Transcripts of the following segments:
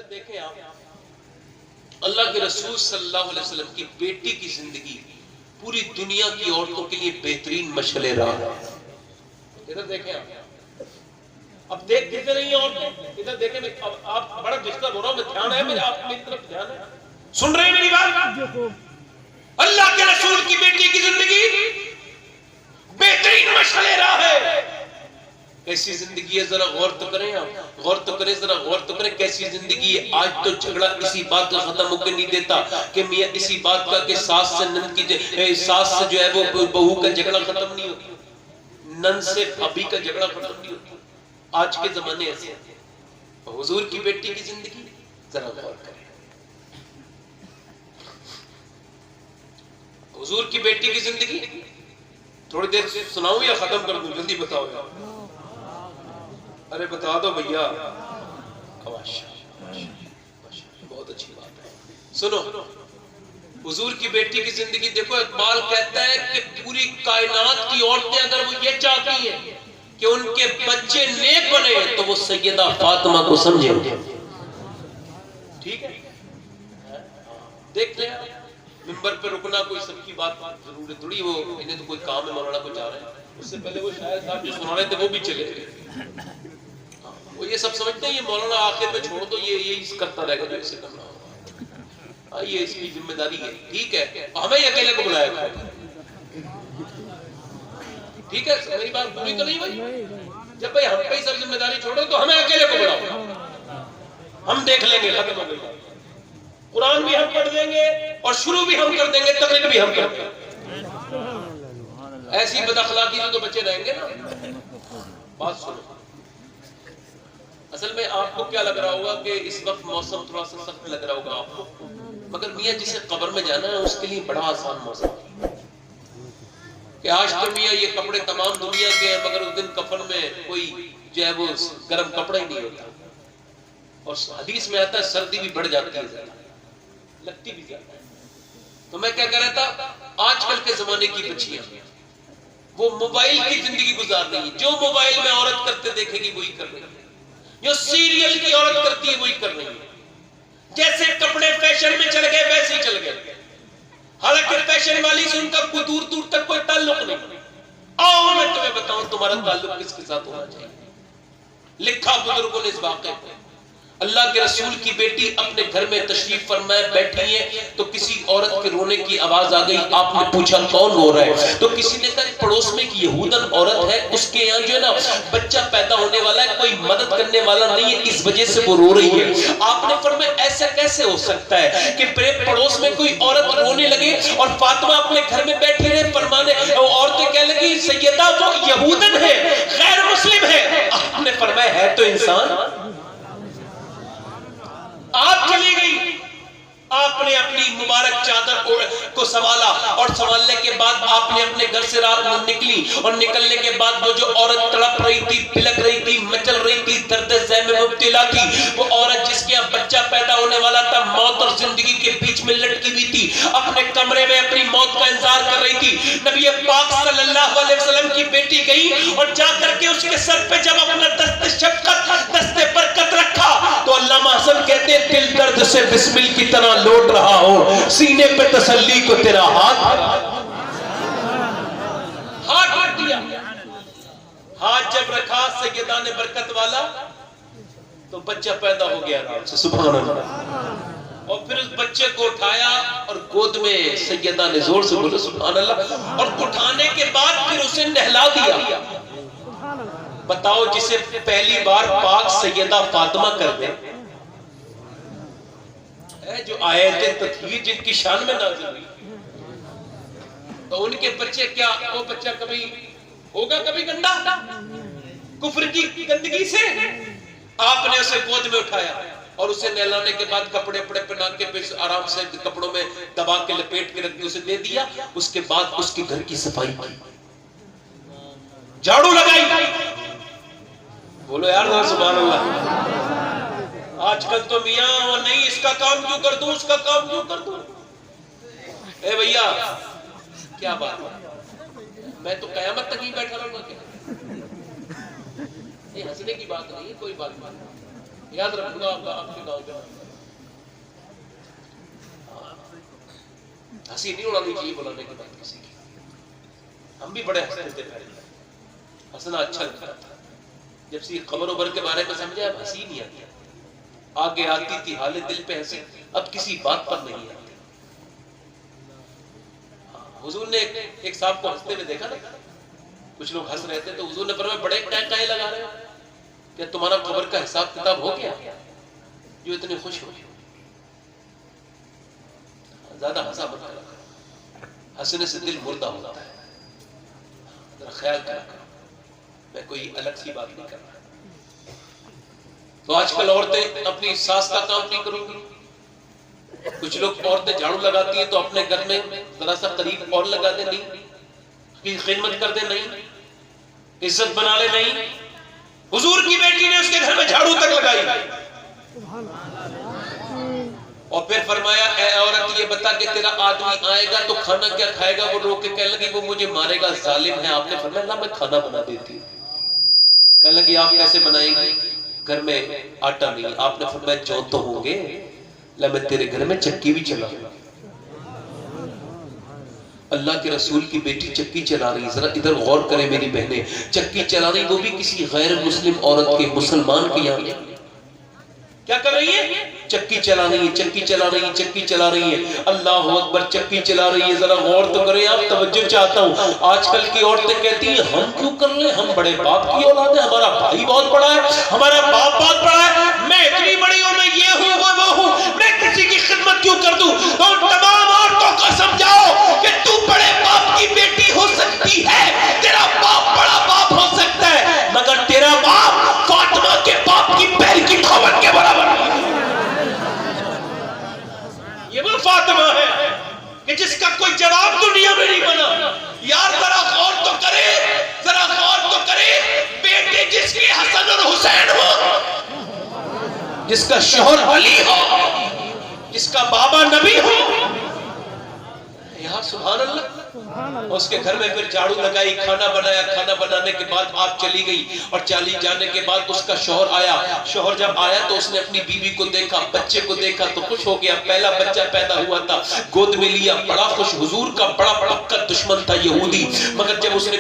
دیکھیں آپ اللہ کے رسول صلی اللہ علیہ وسلم کی بیٹی کی زندگی پوری دنیا کی عورتوں کے لیے بہترین مشعل راہ ہے. ادھر دیکھیں اب دیکھ دیتے نہیں ہیں عورتیں, ادھر دیکھیں. اب آپ بڑا ڈسٹرب ہو رہا ہوں, میں دھیان ہے میرے, آپ میری طرف دھیان ہے, سن رہے ہیں میری بات؟ اللہ کے رسول کی بیٹی کی زندگی بہترین مشعل راہ ہے. کیسی زندگی ہے ذرا غور تو کریں آپ, غور تو کریں, ذرا غور تو کریں کیسی زندگی ہے. آج تو جھگڑا اسی بات کا ختم ہو کے نہیں دیتا کہ میاں اسی بات کا کہ ساس سے نند کی ساس سے جو ہے وہ بہو کا جھگڑا ختم نہیں ہوتا, نند سے بھابی کا جھگڑا ختم نہیں ہوتا. آج کے زمانے ایسے ہیں. حضور کی بیٹی کی زندگی ذرا غور کریں. حضور کی بیٹی کی زندگی تھوڑی دیر سناؤں یا ختم کر دوں؟ جلدی بتاؤ یار, ارے بتا دو بھیا. بہت اچھی بات ہے. سنو, حضور کی بیٹی کی زندگی دیکھو. اقبال کہتا ہے کہ پوری کائنات کی عورتیں اگر وہ یہ چاہتی ہیں کہ ان کے بچے نیک بنے تو وہ سیدہ فاطمہ کو سمجھیں. ٹھیک ہے, دیکھ لیں. ممبر پہ رکنا کوئی سب کی بات ضرور ہے تھوڑی, وہ انہیں تو کوئی کام ہے, مولانا کو جا رہے ہیں. اس سے پہلے وہ شاید صاحب جو سنا رہے تھے وہ بھی چلے گئے. وہ یہ سب سمجھتے ہیں یہ مولانا آخر میں چھوڑ دو, یہ کرتا رہے گا جو اسے کرنا ہوگا. یہ اس کی ذمہ داری ہے. ٹھیک ہے, ہمیں یہ اکیلے کو بلایا گا. ٹھیک ہے, میری بات پوری تو نہیں بھائی. جب بھائی ہم پہ ہی سب ذمہ داری چھوڑو تو ہمیں اکیلے کو بلاؤ, ہم دیکھ لیں گے. ختم ہو گئی. قرآن بھی ہم پڑھ دیں گے اور شروع بھی ہم کر دیں گے, تقریر بھی ہم کر دیں گے. ایسی بد اخلاقی سے تو بچے رہیں گے نا. بات سنو, اصل میں آپ کو کیا لگ رہا ہوگا کہ اس وقت موسم تھوڑا سا سخت لگ رہا ہوگا آپ کو, مگر میاں جسے قبر میں جانا ہے اس کے لیے بڑا آسان موسم ہے. کہ آج تو میاں یہ کپڑے تمام دنیا کے ہیں مگر اس دن کفن میں کوئی جو ہے وہ گرم کپڑا ہی نہیں ہوتا. اور حدیث میں آتا ہے سردی بھی بڑھ جاتی ہے, لگتی بھی زیادہ ہے. تو میں کیا کہہ رہا تھا, آج کل کے زمانے کی بچیاں وہ موبائل کی زندگی گزار رہی ہیں. جو موبائل میں عورت کرتے دیکھے گی وہی کر رہی ہے, جو سیریل کی عورت کرتی ہے وہی کر رہی ہے. جیسے کپڑے فیشن میں چل گئے ویسے ہی چل گئے. حالانکہ فیشن والی سے ان کا کوئی دور دور تک کوئی تعلق نہیں. آؤ میں تمہیں بتاؤں تمہارا تعلق کس کے ساتھ ہونا چاہیے. لکھا بزرگوں نے اس واقعے کو. اللہ کے رسول کی بیٹی اپنے گھر میں تشریف فرمائے بیٹھی ہے تو کسی عورت کے رونے کی آواز آ گئی. آپ نے پوچھا کون رو رہا ہے, تو کسی نے کہا پڑوس میں ایک یہودن عورت ہے, اس کے یہاں جو ہے نا بچہ پیدا ہونے والا ہے, کوئی مدد کرنے والا نہیں ہے, اس وجہ سے وہ رو رہی ہے. آپ نے فرمایا ایسا کیسے ہو سکتا ہے کہ پڑوس میں کوئی عورت رونے لگے اور فاطمہ اپنے گھر میں بیٹھی رہے. فرمانے عورتیں کہنے لگی سیدہ وہ یہودن ہے, غیر مسلم ہے. آپ نے فرمایا ہے تو انسان. آپ چلی گئی, آپ نے اپنی مبارک چادر کو سنبھالا اور سنبھالنے کے بعد آپ نے اپنے گھر سے رات نکلی, اور نکلنے کے بعد وہ جو عورت تڑپ رہی تھی, پلک رہی تھی, مچل رہی تھی, درد ذہ میں مبتلا تھی, وہ عورت جس کے یہاں بچہ پیدا ہونے والا تھا, موت اور زندگی کے بیچ میں لٹکی ہوئی تھی, اپنے کمرے میں اپنی موت کا انتظار کر رہی تھی. نبی پاک صلی اللہ علیہ وسلم کی بیٹی گئی اور جا کر کے اس کے سر پہ جب اپنا دست شفقت, دست برکت رکھا تو علامہ حسن کہتے ہیں دل درد سے بسمل کی طرح لوٹ رہا ہو, سینے پہ تسلی کو تیرا ہاتھ رکھ دیا. ہاتھ جب رکھا سیدہ نے برکت والا تو بچہ پیدا ہو گیا آرام سے. سبحان اللہ. اور پھر اس بچے کو اٹھایا اور گود میں سیدہ نے زور سے بولے سبحان اللہ, اور اٹھانے کے بعد پھر اسے نہلا دیا. بتاؤ جسے پہلی بار پاک سیدہ فاطمہ کر دے, جو آیت تطہیر جن کی شان میں نازل ہوئی, تو ان کے بچے کیا, وہ بچہ کبھی ہوگا کبھی گندا کفر کی گندگی سے. آپ نے اسے گود میں اٹھایا اور اسے نہلانے کے بعد کپڑے پہنا کے پھر آرام سے کپڑوں میں دبا کے لپیٹ کے رکھ کے اسے دے دیا. اس کے بعد اس کے گھر کی صفائی کی, جھاڑو لگائی. بولو یار سبحان اللہ. آج کل تو میاں وہ نہیں, اس کا کام کیوں کر دوں, اس کا کام کیوں کر دوں. اے بھیا کیا بات ہے, میں تو قیامت تک ہی بیٹھا رہوں گا. کیا یہ ہنسنے کی بات نہیں ہے, کوئی بات نہیں. یاد رکھوں گا آپ کے گاؤں میں ہنسی نہیں اڑانی چاہیے بلانے کے بعد کسی کی. ہم بھی بڑے ہنستے تھے پہلے, ہنسنا اچھا لگتا تھا. جب سے قبر وبر کے بارے میں سمجھا اب ہنسی نہیں آتی, آگے آتی تھی حالت دل پہ ہنسی, اب کسی بات پر نہیں آتی. حضور نے ایک صاحب کو ہنستے ہوئے دیکھا نا, کچھ لوگ ہنس رہے تھے تو حضور نے فرمایا بڑے ٹائے لگا رہے ہو, کیا تمہارا قبر کا حساب کتاب ہو گیا جو اتنے خوش ہو؟ زیادہ ہنسا مت کرو, ہنسنے سے دل مردہ ہوتا ہے, ذرا خیال کرا کرو. میں کوئی الگ سی بات نہیں کر رہا. تو آج کل عورتیں اپنی ساس کا کام نہیں کروں گی. کچھ لوگ عورتیں جھاڑو لگاتی ہیں تو اپنے گھر میں ذرا سا قریب اور لگا دے, نہیں کی خدمت کر دے, نہیں عزت بنا لے, نہیں. حضور کی بیٹی نے اس کے گھر میں جھاڑو تک لگائی اور پھر فرمایا اے عورت یہ بتا کہ تیرا آدمی آئے گا تو کھانا کیا کھائے گا؟ وہ رو کے کہنے لگی وہ مجھے مارے گا, ظالم ہے. آپ نے فرمایا لا میں کھانا بنا دیتی ہوں. کہنے لگی آپ کیسے بنائیں گی؟ گھر میں آٹا نہیں. آپ نے فرمایا جو تو ہوں گے, لا میں تیرے گھر میں چکی بھی چلاؤں گا. اللہ کے رسول کی بیٹی چکی چلا رہی, ذرا ادھر غور کریں میری بہنیں, چکی چلا رہی وہ بھی کسی غیر مسلم عورت کے, مسلمان کے یہاں کیا کر رہی ہے؟ چکی چلا رہی ہے, چکی چلا رہی ہے, چکی چلا رہی ہے. اللہ اکبر, چکی چلا رہی ہے. ذرا غور تو کریں آپ, توجہ چاہتا ہوں. آج کل کی عورتیں کہتی ہیں ہم کیوں کر لیں, ہم بڑے باپ کی اولاد ہیں, ہمارا بھائی بہت بڑا ہے, ہمارا باپ بہت بڑا ہے, میں اتنی بڑی ہوں, میں یہ ہوں وہ ہوں, میں کسی کی خدمت کیوں کر دوں. تو تمام عورتوں کو سمجھاؤ کہ تو بڑے باپ کی بیٹی ہو سکتی ہے, تیرا باپ بڑا باپ ہو سکتا ہے, مگر تیرا باپ فاطمہ کے باپ کی پیر کی دھول کے برابر. یہ وہ فاطمہ ہے کہ جس کا کوئی جواب دنیا میں نہیں بنا. یار ذرا غور تو کرے, ذرا غور تو کرے. بیٹے جس کے حسن اور حسین ہو, جس کا شوہر علی ہو, جس کا بابا نبی ہو, یار سبحان اللہ. اس کے گھر میں پھر جھاڑو لگائی, کھانا بنایا, کھانا بنانے کے بعد آپ چلی گئی اور چلی جانے کے بعد اس کا شوہر آیا. شوہر جب آیا تو اس نے اپنی بیوی کو دیکھا, بچے کو دیکھا تو خوش ہو گیا. پہلا بچہ پیدا ہوا تھا, گود میں لیا, بڑا خوش. حضور کا بڑا پکا دشمن تھا یہودی, مگر جب اس نے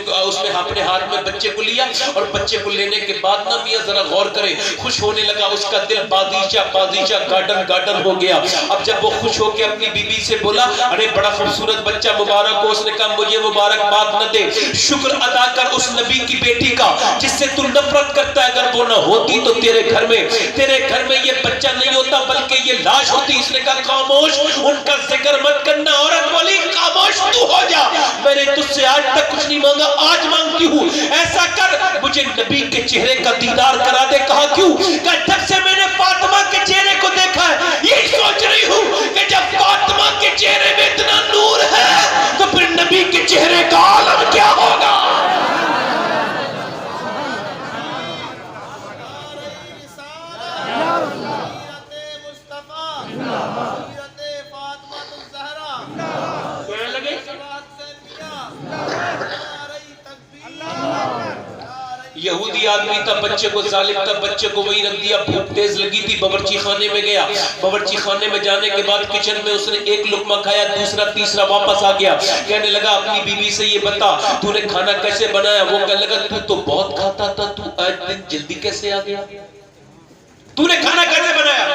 اپنے ہاتھ میں بچے کو لیا اور بچے کو لینے کے بعد نہ میاں ذرا غور کرے, خوش ہونے لگا. اس کا دل بادشاہ گارڈن ہو گیا. اب جب وہ خوش ہو کے اپنی بیوی سے بولا ارے بڑا خوبصورت بچہ مبارک ہو, اس نے کہا مجھے مبارکباد نہ دے, شکر ادا کر اس نبی کی بیٹی کا جس سے تو نفرت کرتا ہے. اگر وہ نہ ہوتی تو تیرے گھر میں یہ بچہ نہیں ہوتا بلکہ یہ لاش ہوتی. اس نے کہا خاموش, ان کا ذکر مت کرنا. عورت بولی خاموش تو ہو جا, میں نے تجھ سے آج تک کچھ نہیں مانگا, آج مانگتی ہوں. ایسا کر مجھے نبی کے چہرے کا دیدار کرا دے. کہا کیوں؟ کہ جب سے میں نے فاطمہ کے چہرے کو دیکھا ہے یہی سوچ رہی ہوں کہ جب فاطمہ کے چہرے میں اتنا نور ہے تو پھر نبی کے چہرے کا عالم کیا ہوگا. یہودی آدمی تھا, بچے کو ظالم تھا, بچے کو وہی رکھ دیا. بھوک تیز لگی تھی, باورچی خانے میں گیا. باورچی خانے میں جانے کے بعد کچن میں اس نے ایک لقمہ کھایا, دوسرا تیسرا واپس آ گیا. کہنے لگا اپنی بیوی سے یہ بتا تو نے کھانا کیسے بنایا؟ وہ کہنے لگا تو بہت کھاتا تھا, تو آج دن جلدی کیسے آ گیا؟ تو نے کھانا کیسے بنایا؟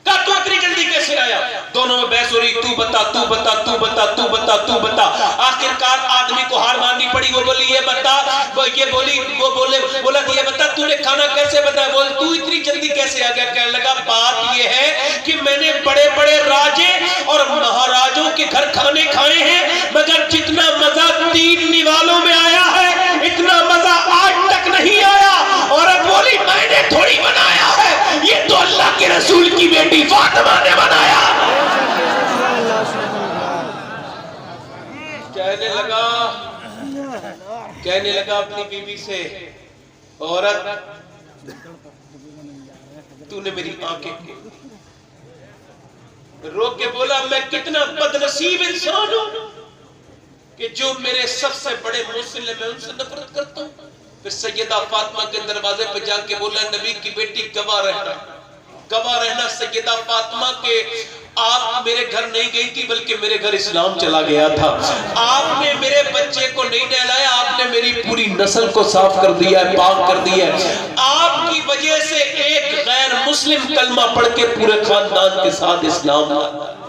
کہا تو اتنی جلدی کیسے آیا؟ دونوں میں بحث ہو رہی, تو بتا تو بتا تو بتا تو بتا تو بتا. آخرکار آدمی کو ہار ماننی پڑی. وہ بولی یہ بتا, بولا یہ بتا تو نے کھانا کیسے بنایا؟ بول تو اتنی جلدی کیسے آ گیا؟ کہنے لگا بات یہ ہے کہ میں نے بڑے بڑے راجے اور مہاراجوں کے گھر کھانے کھائے ہیں, مگر جتنا مزہ 3 نوالوں میں آیا ہے اتنا مزہ آج تک نہیں آیا. عورت بولی میں نے تھوڑی بنایا ہے, یہ تو اللہ کے رسول کی بیٹی فاطمہ نے بنایا. کہنے لگا اپنی بیوی سے عورت تو نے میری آنکھیں رو کے بولا میں کتنا بدنصیب انسان ہوں کہ جو میرے سب سے بڑے مسلم ہیں ان سے نفرت کرتا ہوں. پھر سیدہ فاطمہ کے دروازے پہ جا کے بولا نبی کی بیٹی گواہ رہنا سیدہ فاطمہ کے آپ میرے گھر نہیں گئی تھی بلکہ میرے گھر اسلام چلا گیا تھا، آپ نے میرے بچے کو نہیں نہلایا، آپ نے میری پوری نسل کو صاف کر دیا ہے، پاک کر دیا ہے، آپ کی وجہ سے ایک غیر مسلم کلمہ پڑھ کے پورے خاندان کے ساتھ اسلام لاتا ہے۔